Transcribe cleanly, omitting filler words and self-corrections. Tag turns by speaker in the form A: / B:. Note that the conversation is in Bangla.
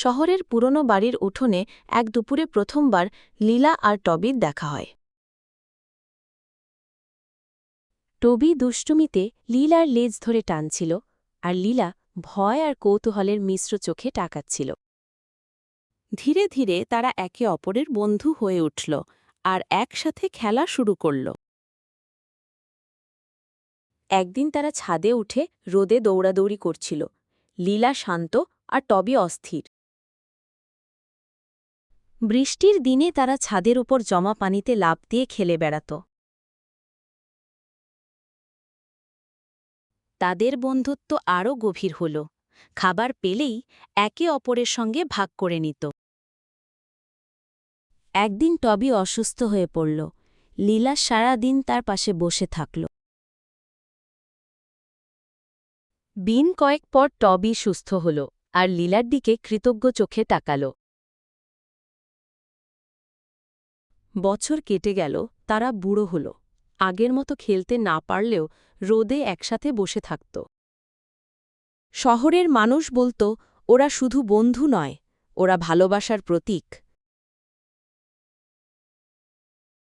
A: শহরের পুরনো বাড়ির উঠোনে এক দুপুরে প্রথমবার লীলা আর টবির দেখা হয়। টবি দুষ্টুমিতে লীলার লেজ ধরে টানছিল, আর লীলা ভয় আর কৌতূহলের মিশ্র চোখে তাকাচ্ছিল। ধীরে ধীরে তারা একে অপরের বন্ধু হয়ে উঠল আর একসাথে খেলা শুরু করল। একদিন তারা ছাদে উঠে রোদে দৌড়াদৌড়ি করছিল। লীলা শান্ত আর টবি অস্থির। বৃষ্টির দিনে তারা ছাদের উপর জমা পানিতে লাফ দিয়ে খেলে বেড়াত। তাদের বন্ধুত্ব আরও গভীর হল। খাবার পেলেই একে অপরের সঙ্গে ভাগ করে নিত। একদিন টবি অসুস্থ হয়ে পড়ল। লীলা সারা দিন তার পাশে বসে থাকল। দিন কয়েক পর টবি সুস্থ হল আর লীলার দিকে কৃতজ্ঞ চোখে তাকাল। বছর কেটে গেল, তারা বুড়ো হল। আগের মতো খেলতে না পারলেও রোদে একসাথে বসে থাকত। শহরের মানুষ বলত, ওরা শুধু বন্ধু নয়, ওরা ভালোবাসার প্রতীক।